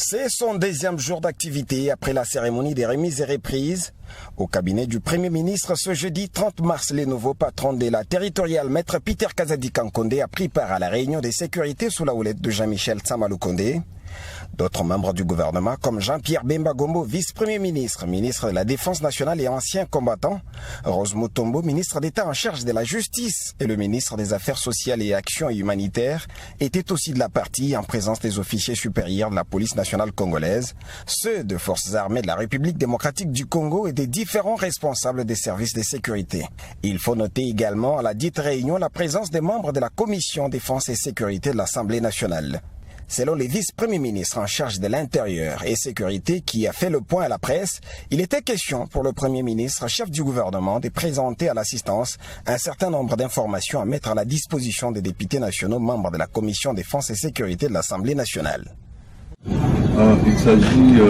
C'est son deuxième jour d'activité après la cérémonie des remises et reprises. Au cabinet du Premier ministre, ce jeudi 30 mars, le nouveau patron de la territoriale, Maître Peter Kazadi Kankonde, a pris part à la réunion de sécurité sous la houlette de Jean-Michel Tsamalukonde. D'autres membres du gouvernement, comme Jean-Pierre Bemba Gombo, vice-premier ministre, ministre de la Défense nationale et ancien combattant, Rose Mutombo, ministre d'État en charge de la justice, et le ministre des Affaires sociales et actions humanitaires, étaient aussi de la partie en présence des officiers supérieurs de la police nationale congolaise, ceux de forces armées de la République démocratique du Congo et des différents responsables des services de sécurité. Il faut noter également à la dite réunion la présence des membres de la Commission défense et sécurité de l'Assemblée nationale. Selon le vice-premier ministre en charge de l'intérieur et sécurité qui a fait le point à la presse, il était question pour le premier ministre, chef du gouvernement, de présenter à l'assistance un certain nombre d'informations à mettre à la disposition des députés nationaux membres de la Commission défense et sécurité de l'Assemblée nationale. Il s'agit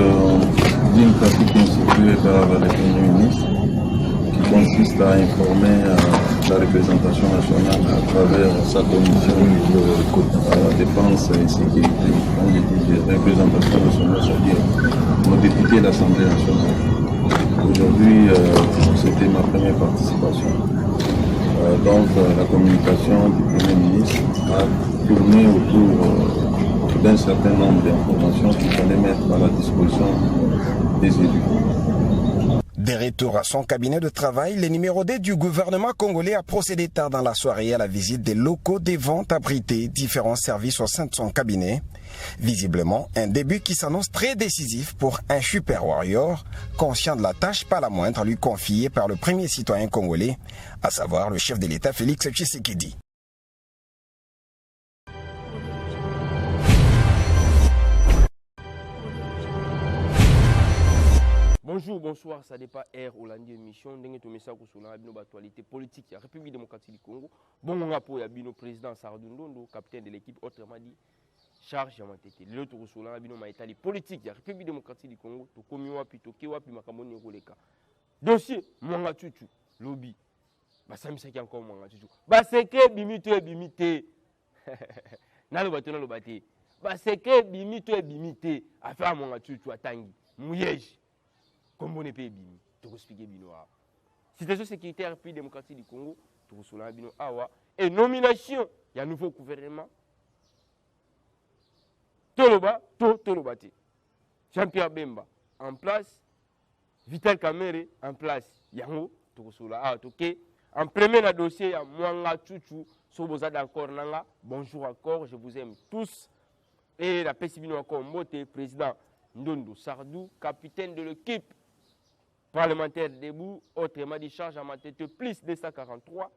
d'une pratique instituée par le premier ministre qui consiste à informer la représentation nationale à travers sa commission de défense et sécurité, quand je dis représentation nationale, c'est-à-dire nos députés de l'Assemblée nationale. Aujourd'hui, c'était ma première participation. Donc la communication du Premier ministre a tourné autour d'un certain nombre d'informations qu'il fallait mettre à la disposition des élus. De retour à son cabinet de travail, le numéro 2 du gouvernement congolais a procédé tard dans la soirée à la visite des locaux des ventes abrités différents services au sein de son cabinet. Visiblement, un début qui s'annonce très décisif pour un super warrior, conscient de la tâche pas la moindre lui confiée par le premier citoyen congolais, à savoir le chef de l'État Félix Tshisekedi. Bonjour, bonsoir, ça dépend Air Hollandi émission. Ndenge to message sur la actualité politique de la République démocratique du Congo. Bon rapport ya bino président Sardou Ndondo, capitaine de l'équipe, autrement dit charge à matete. L'autre sur la bino maitali politique de la République démocratique du Congo. To komi wapi to ke wapi makamoni ngoleka. Dossier Mwanga Chuchu lobby. Ba samisa ki encore Mwanga Chuchu. Ba secret bimite. Na lo bato na lo bate. Ba secret bimite. Affaire Mwanga Chuchu atangi. Mouyeji. Comme on est payé bini, tu peux expliquer bino. Situation sécuritaire puis démocratique du Congo, tu peux soulever bino awa. Et nomination, il y a un nouveau gouvernement. Toloba, Tolobate. Jean-Pierre Bemba en place, Vital Kamerhe en place. Yango, tu peux soulever. Ah, ok. En premier le dossier, il y a Mwanga Chuchu, Soboza d'encore Nanga. Bonjour encore, je vous aime tous. Et la Pessibino encore Moté, président Ndondo Sardou, capitaine de l'équipe parlementaire debout, autrement dit charge à ma tête, plus 243,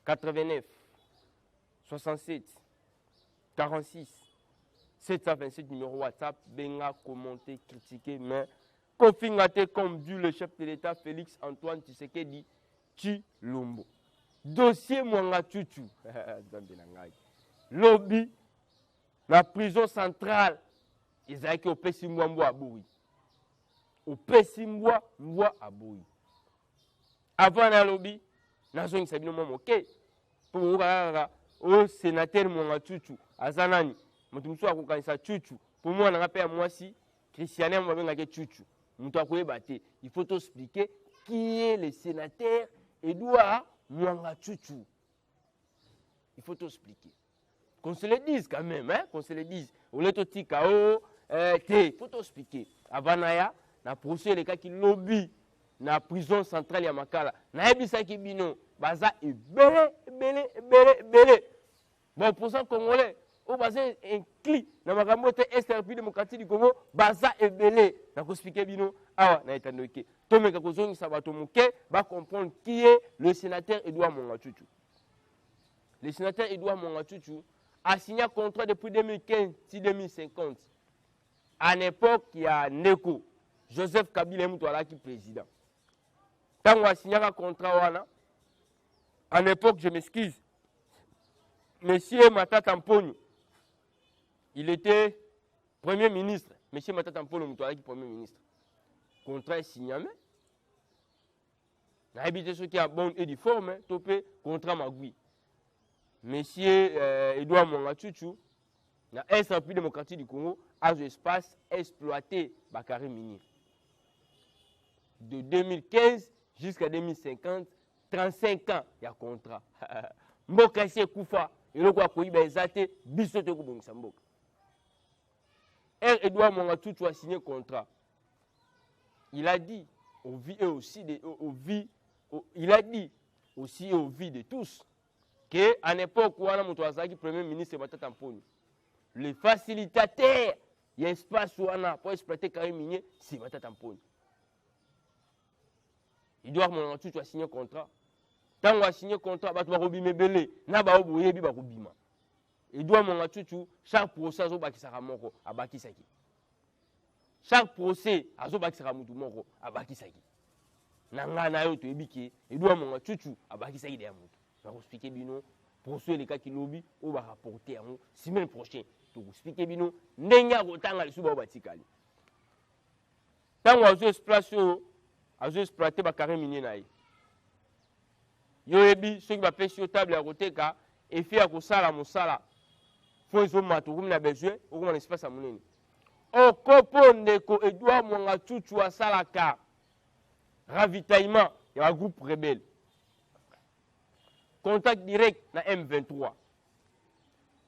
89, 67, 46, 727 numéro WhatsApp, benga, commenter, critiquer, mais confingate comme dû le chef de l'État Félix Antoine Tshisekedi Tshilombo. Dossier Mwanga Chuchu, lobby, la prison centrale, ils ont au Pessimwambo à Bouri. Au Pessimwa à Bouri. Avant la lobby, la zone Sabino Momoke, pour au sénateur Mwanga Chuchu, à Zanani, Motumso a Kukanisa Chuchu, pour moi, on a rappelé à moi si, Christianen m'a bien Chuchu. Il faut expliquer qui est le sénateur Edouard Mwanga Chuchu. Il faut expliquer. Qu'on se le dise quand même, hein? Qu'on se le dise. Au lieu de Tikao, il faut expliquer. Avant Naya, na procès les cas qui lobby na prison centrale ya Makala. Na ebisa ki bino, baza belé. Bon, pour ça congolais, au baza un cli na makambo te SRP démocratique du Congo, baza belé. Na ko expliquer bino, awa na etandoke. Tomeka ko zongi sabato moké, ba comprendre qui est le sénateur Edouard Mwanga Chuchu. Le sénateur Edouard Mwanga Chuchu a signé un contrat depuis 2015 si 2050. À l'époque, il y a Neko, Joseph Kabila Moutoala qui est président. Quand on a signé un contrat, à l'époque, je m'excuse, Monsieur Matata Mponi, il était Premier ministre. Monsieur Matata Mponi Moutoala qui est Premier ministre. Le contrat est signé. Il y a habité ceux qui ont bon et du forme, topé contrat Magui. Monsieur Edouard Mwanga Chuchu, na Est République démocratique du Congo a un espace exploité par carré minier. De 2015 jusqu'à 2050, 35 ans, il y a contrat. Mboka si Koufa, et le quoi koyiba ezate, bisote ko bongisa mboka. Edouard Mongatutu a signé contrat. Il a dit au vie et aussi il a dit aussi au vie de tous que à l'époque où on a premier ministre Matata Mponi, le facilitateur, il y a espace où on a pour exploiter carré minier, c'est Matata Mponi. Edouard Mongatutu a signé contrat. Tant qu'on a signé contrat, il va y belé, na ba oboye bi ba kobima. Edouard Mongatutu, chaque procès a bakisaka moko abakisaki. Chaque procès a bakisaka mutu moko abakisaki. Nanga na yo to ebiki Edouard Mongatutu abakisaki de mutu. Na ko expliquer bino procès les cas qui lobby ou va rapporter en semaine prochaine. To expliquer bino ndenge akotanga lisuba obatikali. Tant qu'on a exploité ba carré minier na ye. Yo ebi ceux qui va pêcher au table à côté ka et faire ko sala mosala. Faut zo matoum na besoin ou comme un espace à monene. O kopo ndeko Edouard Mongatutu a salaka ravitaillement il y a un groupe rebelle. Contact direct na M23.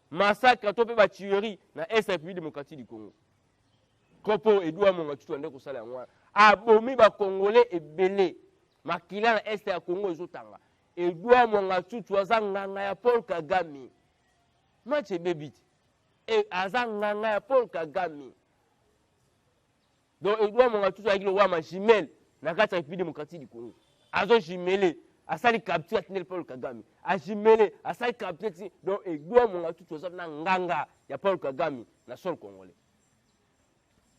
Massacre topé ba tuerie na Est République démocratique du Congo. Kopo Edouard Mongatutu ndeko sala ngwa. Abomi ba Congolais ebele. Makila na Est ya Congo ezotanga. Edouard Mongatutu azanganga ya Paul Kagame. Match bebiti. Et azanganga ya Paul Kagame. Donc Edouard Mongatutu a dit le roi ma jumelle na kati ya République démocratique du Congo. Azo jumelle asali capture atinel Paul Kagame. A jumelle asali capture donc Edouard Mongatutu azana nganga ya Paul Kagame na sol congolais.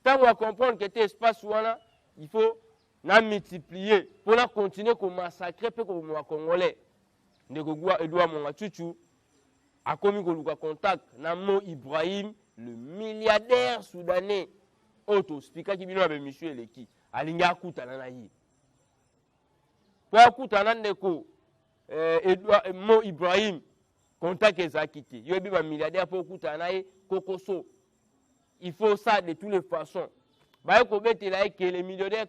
Tant on va comprendre que cet espace wana il faut na multiplier pour la continuer comme massacrer peu comme congolais. Ndeko Edouard Mongatutu a commis un contact na Mo Ibrahim, le milliardaire soudanais. Auto speaker qui vient avec monsieur Eleki. Alinga kutana na yi. Pour kutana ndeko Edouard Mo Ibrahim contact ezakité. Yo bi ba milliardaire pour kutana yi kokoso. Il faut ça de toutes les façons. Ba ko betela que les milliardaires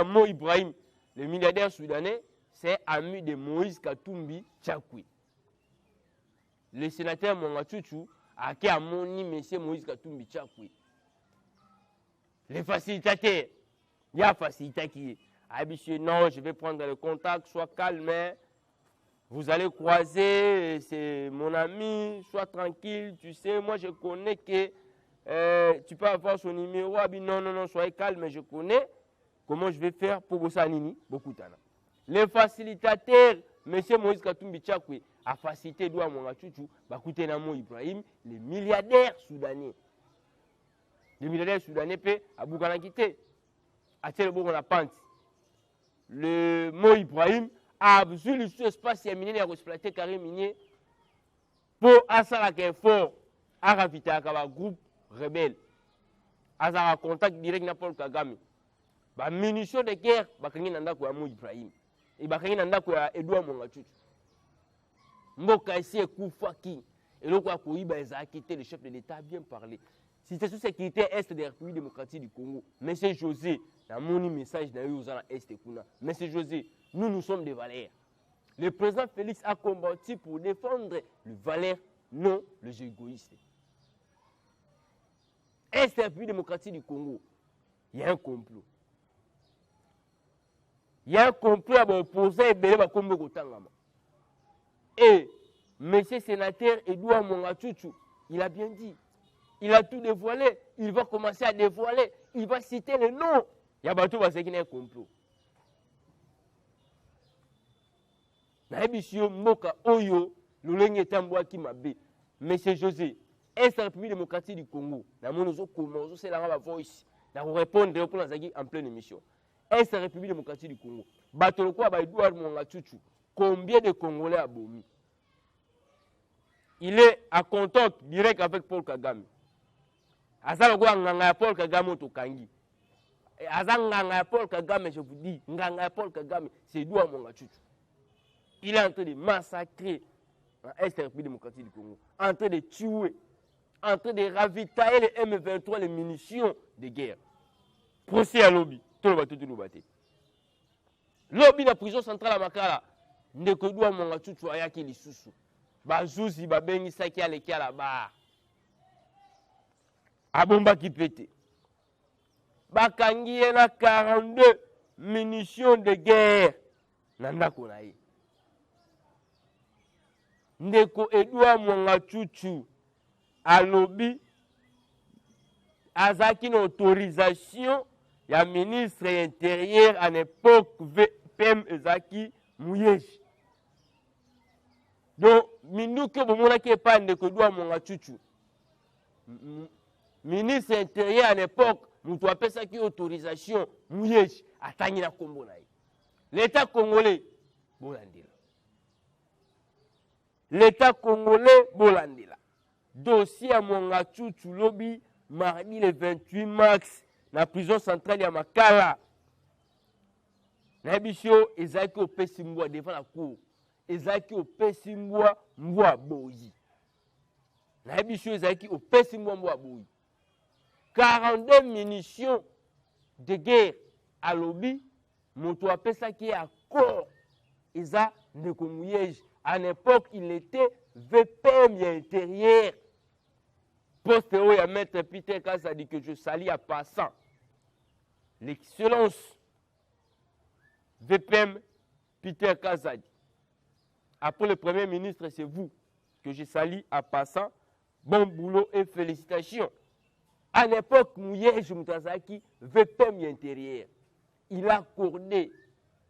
Mo Ibrahim, le milliardaire soudanais, c'est ami de Moïse Katumbi Tchakwi. Le sénateur Mongatutu a qui a moni monsieur Moïse Katumbi Tchakwi. Les facilitateurs, il y a facilitateur qui est. Ah, monsieur, non, je vais prendre le contact, sois calme. Vous allez croiser, c'est mon ami, sois tranquille. Tu sais, moi je connais que tu peux avoir son numéro. Ah, non, soyez calme, je connais. Comment je vais faire pour bosser à Nini? Beaucoup de temps. Les facilitateurs, monsieur Moïse Katumbi Tchakwi, a facilité Edouard Mongatutu, Bakoute Namo Ibrahim, les milliardaires soudanais. Les milliardaires soudanais paient à Bouganakité, à Tchelebo on a pente. Le Mo Ibrahim a besoin de ce espace minier à exploiter carré minier pour assailler un fort à ravitailler un groupe rebelle. À un contact direct avec Paul Kagame. Ba munitions de guerre, bakangi nanda ko Mo Ibrahim. Et bakangi nanda ko Edouard Mongatutu. Mboka ici est Koufaki. Et le quoi Koïba a quitté le chef de l'État a bien parlé. Situation sécurité Est de la République démocratique du Congo. Monsieur José, dans mon message dans Est Kuna. Monsieur José, nous sommes des valeurs. Le président Félix a combattu pour défendre les valeurs, non les égoïstes. Est de la République démocratique du Congo. Il y a un complot. Il y a un complot à opposer à Kombo Kotangama. Et M. Sénateur Edouard Mongatutu, il a bien dit, il a tout dévoilé, il va commencer à dévoiler, il va citer les noms. Il y a bateau qui est un complot. Naibisio Moka Oyo, l'Olenge Tamboa qui m'a bé. M. José, est la République démocratique du Congo. Dans mon comment c'est la voice. Dans répondre pour la en pleine émission. Est la République démocratique du Congo. Bateau quoi, Edouard Mongatutu. Combien de Congolais a bomi? Il est à contact direct avec Paul Kagame. Azala go nganga Paul Kagame to kangi. Azala nganga Paul Kagame, je vous dis, nganga Paul Kagame, c'est Edouard Mongatutu. Il est en train de massacrer dans l'Est de la République démocratique du Congo, en train de tuer, en train de ravitailler les M23, les munitions de guerre. Procès à lobby, tout le bateau, tout le bateau. Lobby na prison centrale à Makala, ndeko doa monga tutu ayaki lisusu. Bazuzi babengisaki aleki ala ba. Abomba ki pete. Bakangi ye na 42 munitions de guerre. Nandako na ye. Ndeko Edouard Mongachuchu alobi azaki une autorisation ya ministre intérieur à l'époque VPM Ezaki Mouyeji. Donc minduke bomona ke pa ndeko Edouard Mongachuchu ministre intérieur à l'époque mutu apesaki autorisation Mouyeji atangi na kombo na ye. L'État congolais bolandela. L'État congolais bolandela. Dossier à Mongachuchu lobby mardi le 28 mars na prison centrale ya Makala. Na bisho ezaki opesi mbwa devant la cour. Ezaki opesi mbwa boyi. Na bisho ezaki opesi mbwa boyi. 42 munitions de guerre à lobby moto apesaki accord eza ndeko Mouyeji. À l'époque, il était VPM intérieur. Poste où il y a maître Peter Kazadi dit que je salis à passant. L'excellence VPM Peter Kazadi. Après le Premier ministre, c'est vous que je salis à passant. Bon boulot et félicitations. À l'époque, Mouyeji Moutazaki, VPM intérieur. Il a accordé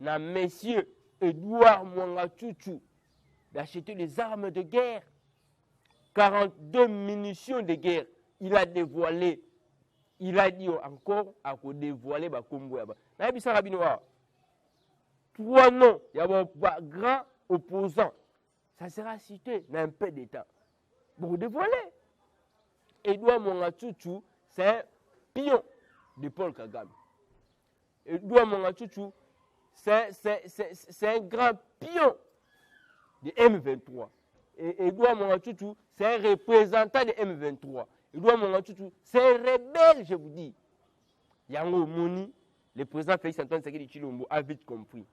à monsieur Edouard Mongachuchu d'acheter des armes de guerre. 42 munitions de guerre. Il a dévoilé. Il a dit encore à dévoiler Bakombo. Trois noms. Il y a un grand opposant. Ça sera cité dans un peu d'État. Pour dévoiler. Edouard Mongachuchu, c'est un pion de Paul Kagame. Edouard Mongachuchu, c'est un grand pion de M23. Et Edouard Mongachuchu, c'est un représentant de M23. Edouard Mongachuchu, c'est un rebelle, je vous dis. Yango Moni, le président Félix Antoine Tshisekedi Tshilombo a vite compris.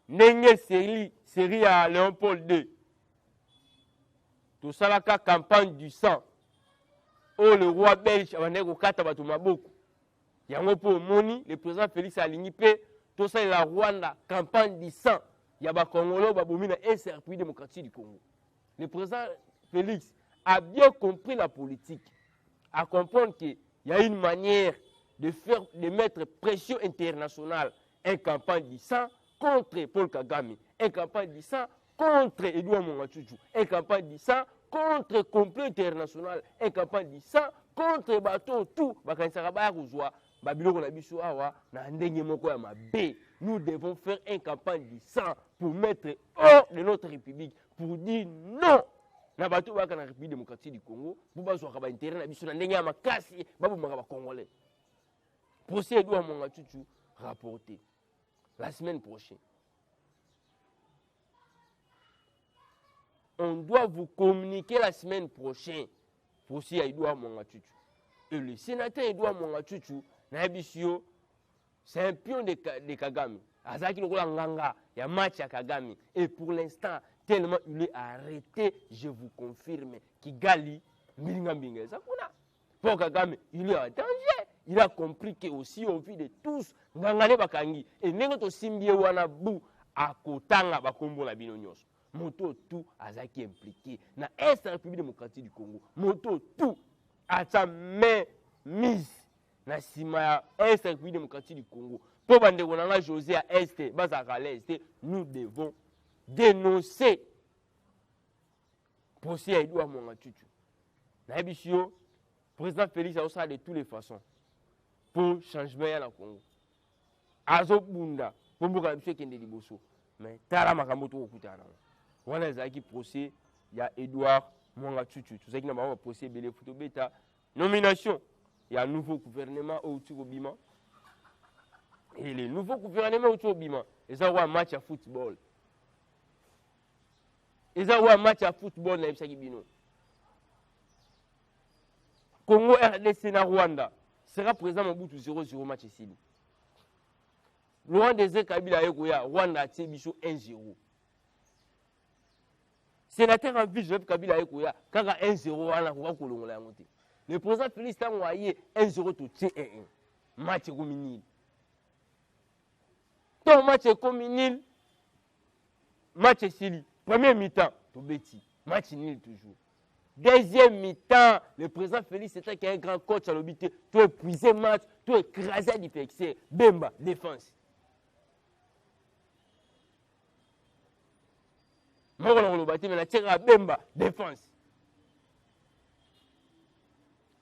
Nenge série à Léopold II. Tout ça la campagne du sang. Oh, le roi belge, Abaneko Katabato Maboko. Yango pour Moni, le président Félix Alingipé, tout ça la Rwanda, campagne du sang. Il y a des Congolais qui ont République démocratique du Congo. Le président Félix a bien compris la politique, a comprendre qu'il y a une manière de mettre pression internationale, une campagne du sang contre Paul Kagame, une campagne du sang contre Edouard Mongachuchu, une campagne du sang contre le complot international, une campagne du sang contre bateau tout, nous devons faire une campagne du sang pour mettre hors de notre République, pour dire non. Na bateau dans la République démocratique du Congo, pour pas avoir intérêt na biso na ndenge ya makasi, babu maka congolais. Procès Edouard Mongachuchu rapporté la semaine prochaine. On doit vous communiquer la semaine prochaine. Procès Edouard Mongachuchu. Et le sénateur Edouard Mongachuchu, c'est un pion de Kagame. Azaki Lokola Nganga, il y a match à Kagame. Et pour l'instant, tellement il est arrêté, je vous confirme, Kigali, Mbinga. Pour Kagame, il est en danger. Il a compris que aussi au vu de tous, Ngangane Bakangi, et Nengoto Simbie Wanabu, à Kotanga Bakombo la Binonyos. Moto tout Azaki impliqué. Dans l'Est République démocratique du Congo, Moto tout à sa main mise. Na sima Est République démocratique du Congo. Pour Bandegonanga José à Est, Bazaka à l'Est, nous devons dénoncer procès à Edouard Mongachuchu. Naibishio, président Félix a aussi de toutes les façons pour changement à la Congo. Azo Bunda, pour Mbouka Monsieur Kende Liboso. Mais Tara Makamoto Okutana. Voilà les procès, il y a Edouard Mongachuchu. Tout ça qui n'a pas procès, Bélé Fouto Beta. Nomination. Il y a un nouveau gouvernement au Bima. Et le nouveau gouvernement au Bima, ils ont un match à football. Ils ont un match à football na Ibsaki Bino. Congo RDC na Rwanda sera présent Mobutu 0-0 match ici. Laurent Désiré Kabila Ekoya, Rwanda a tiré 1-0. Sénateur en ville, Joseph Kabila Ekoya, quand il y a 1-0, le président Félix Tangoye 1-0 tout 1-1. Match communal. Ton match communal, match Sili. Premier mi-temps, tout bêtis. Match nul toujours. Deuxième mi-temps, le président Félix c'était qui est un grand coach à l'obité. Tu as épuisé le match, tu as écrasé l'IPXC. Bemba, défense. Bemba, défense.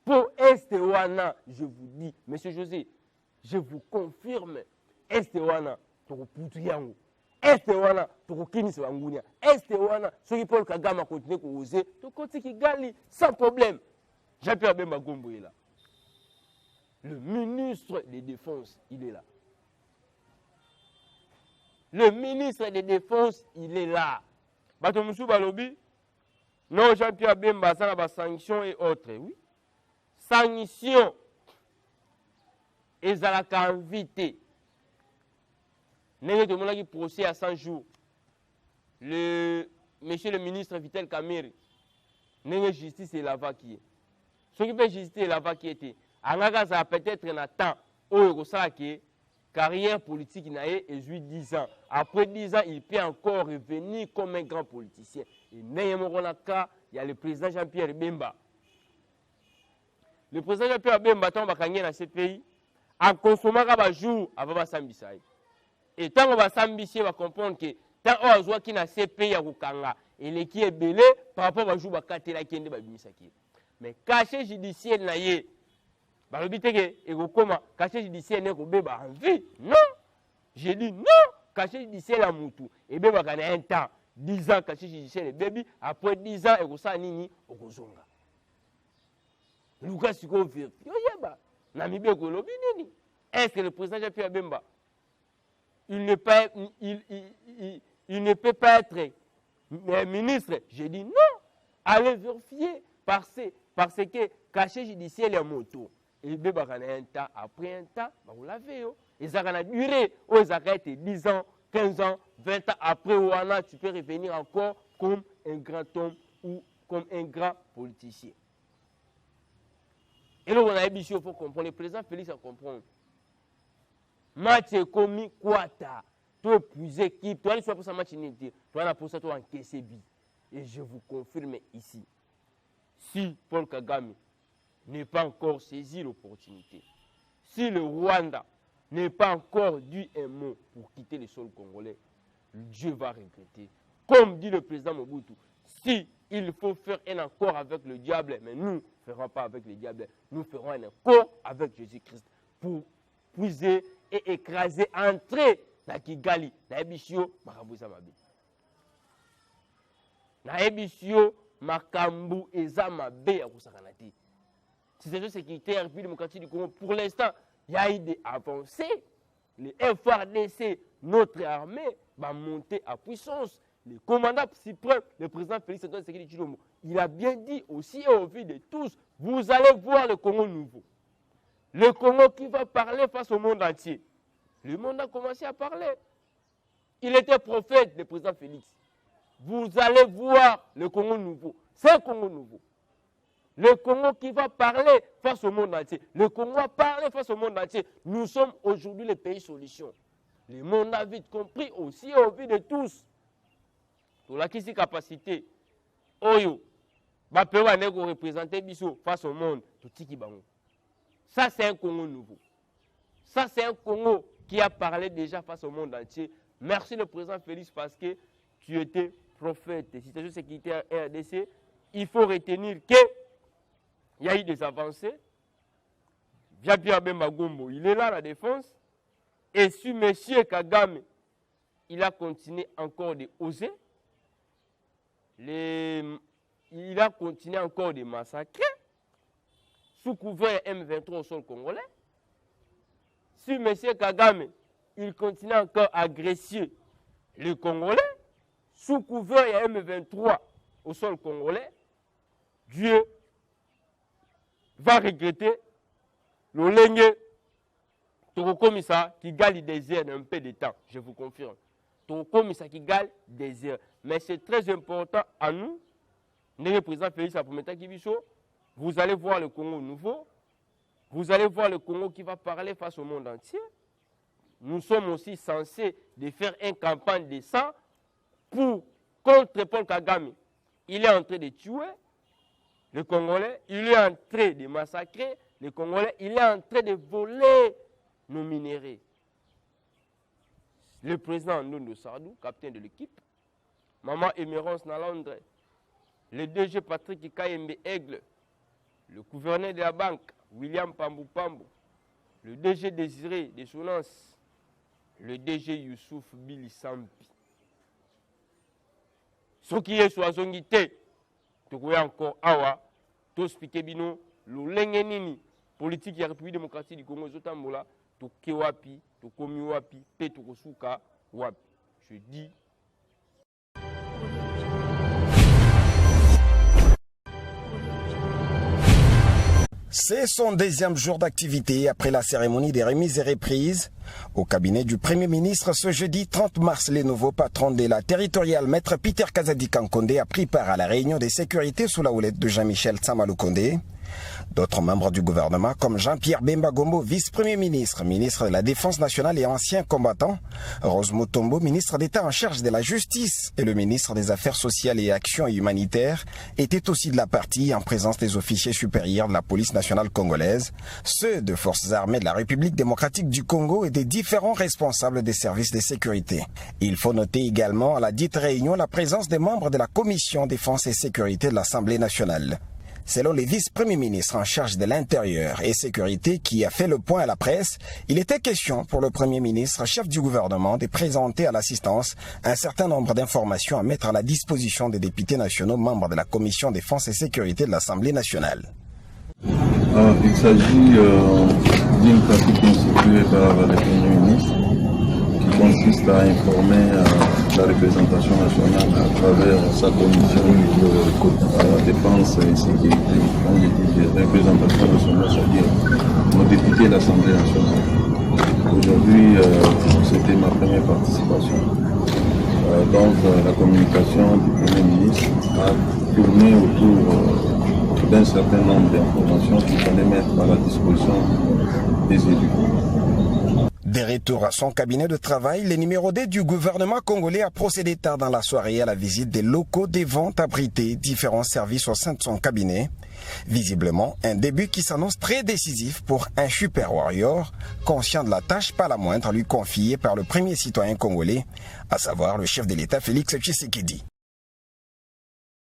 Pour Estewana, je vous dis, monsieur José, je vous confirme, Estewana, pour Poutuyango. Estewana, pour Kinis Wangounia. Estewana, ceux qui Paul Kagame continue à oser, tout côté qui gagne sans problème. Jean-Pierre Bemba Gombo est là. Le ministre des Défenses, il est là. Le ministre des Défenses, il est là. Batomoussou Balobi, non Jean-Pierre Bemba, ça n'a sanctions et autres, oui. Sanctions, ils ont invité. N'est-ce pas qui procès à 100 jours. Monsieur le ministre Vitel Kamiri, n'est-ce justice et la qui est. Ce qui fait justice et la qui était. Anaga ça peut-être un temps où il carrière politique il a 10 ans. Après 10 ans, il peut encore revenir comme un grand politicien. Et il y a le président Jean-Pierre Bemba. Le président Jean-Pierre Bemba, tant qu'il dans ce pays, en consommant un jour avant de s'ambisser. Et tant qu'on va s'ambisser, on va comprendre que tant qu'on voit qu'il y a ce pays à Rukanga, et les qui est belé par rapport à jour à la qui est. Mais caché judiciaire, le but est que caché judiciaire n'est pas en vie. Non. J'ai dit non. Caché judiciaire la moutou. Et bien, il y a un temps. 10 ans, caché judiciaire le bébé. Après 10 ans, il y a nini au Kozonga. Lucas Siko vire. Est-ce que le président Jean-Pierre Bemba, il ne peut pas être ministre? J'ai dit non. Allez vérifier parce que caché judiciaire la moto. Et bien, un temps, après un temps, vous l'avez. Ils ont duré, ils ont été 10 ans, 15 ans, 20 ans. Après, tu peux revenir encore comme un grand homme ou comme un grand politicien. Et là, on a dit il faut comprendre. Le président Félix a compris. Match commis, quoi t'as? Tu épuisé équipe. Tu as pour ça match inutile. Tu as pour ça, tu as encaissé vie. Et je vous confirme ici. Si Paul Kagame n'est pas encore saisi l'opportunité, si le Rwanda n'est pas encore dit un mot pour quitter le sol congolais, Dieu va regretter. Comme dit le président Mobutu, si il faut faire un accord avec le diable, mais nous ne ferons pas avec le diable, nous ferons un accord avec Jésus-Christ pour puiser et écraser, entrer dans Kigali, dans Ebisio, Marabuza Mabe. Dans Ebisio, Makambu Ezamabe à Koussakanati. C'est une sécurité démocratique du Congo. Pour l'instant, il y a eu des avancées. Le FARDC, notre armée, va monter à puissance. Le commandant suprême, le président Félix Antoine Tshisekedi Tshilombo, il a bien dit aussi au vu de tous, vous allez voir le Congo nouveau. Le Congo qui va parler face au monde entier. Le monde a commencé à parler. Il était prophète, le président Félix. Vous allez voir le Congo nouveau. C'est un Congo nouveau. Le Congo qui va parler face au monde entier. Le Congo va parler face au monde entier. Nous sommes aujourd'hui le pays solution. Le monde a vite compris aussi au vu de tous. Pour la capacité, Oyo, va représenter Bissot face au monde. Ça, c'est un Congo nouveau. Ça, c'est un Congo qui a parlé déjà face au monde entier. Merci le président Félix parce que tu étais prophète. Situation de sécurité à RDC, il faut retenir que il y a eu des avancées. Jean-Pierre Bemba Gombo, il est là, la défense. Et si M. Kagame, il a continué encore de oser, il a continué encore de massacrer, sous couvert M23 au sol congolais. Si M. Kagame, il continue encore à agresser les Congolais, sous couvert il y a M23 au sol congolais, Dieu va regretter le lengue Tokokomisa qui gagne le désert d'un peu de temps, je vous confirme. Tokokomisa qui gagne le désert. Mais c'est très important à nous, le président Félix Apometa Kibiso, vous allez voir le Congo nouveau, vous allez voir le Congo qui va parler face au monde entier. Nous sommes aussi censés de faire une campagne de sang contre Paul Kagame. Il est en train de tuer les Congolais, il est en train de massacrer les Congolais, il est en train de voler nos minéraux. Le président Ndondo Sardou, capitaine de l'équipe, Maman Emerance Nalandre, le DG Patrick Kayembe Aigle, le gouverneur de la banque, William Pambou Pambou, le DG Désiré de Sonance, le DG Youssouf Billy Sampi. Ce qui est sur la zone, tu vois encore awa, tu expliques bino, le lengenini, politique de la République démocratique du Congo, zotambola, tu kewapi, tu komi wapi, pe tu kosuka wapi. Je dis. C'est son deuxième jour d'activité après la cérémonie des remises et reprises. Au cabinet du Premier ministre, ce jeudi 30 mars, le nouveau patron de la territoriale, Maître Peter Kazadi Kankonde, a pris part à la réunion de sécurité sous la houlette de Jean-Michel Tsamalukonde. D'autres membres du gouvernement, comme Jean-Pierre Bemba Gombo, vice-premier ministre, ministre de la Défense nationale et ancien combattant, Rose Mutombo, ministre d'État en charge de la justice, et le ministre des Affaires sociales et actions humanitaires, étaient aussi de la partie en présence des officiers supérieurs de la police nationale congolaise, ceux de forces armées de la République démocratique du Congo et des différents responsables des services de sécurité. Il faut noter également à la dite réunion la présence des membres de la Commission défense et sécurité de l'Assemblée nationale. Selon le vice-premier ministre en charge de l'Intérieur et Sécurité qui a fait le point à la presse, il était question pour le Premier ministre, chef du gouvernement, de présenter à l'assistance un certain nombre d'informations à mettre à la disposition des députés nationaux membres de la Commission Défense et Sécurité de l'Assemblée nationale. Il s'agit d'une pratique instituée par le Premier ministre qui consiste à informer la représentation nationale à travers sa commission défense et sécurité. Quand je dis représentation nationale, c'est-à-dire nos députés de l'Assemblée nationale. Aujourd'hui, c'était ma première participation. Donc la communication du Premier ministre a tourné autour d'un certain nombre d'informations qu'il fallait mettre à la disposition des élus. De retour à son cabinet de travail, le numéro 2 du gouvernement congolais a procédé tard dans la soirée à la visite des locaux des ventes abrités différents services au sein de son cabinet. Visiblement, un début qui s'annonce très décisif pour un super warrior, conscient de la tâche pas la moindre lui confiée par le premier citoyen congolais, à savoir le chef de l'État Félix Tshisekedi.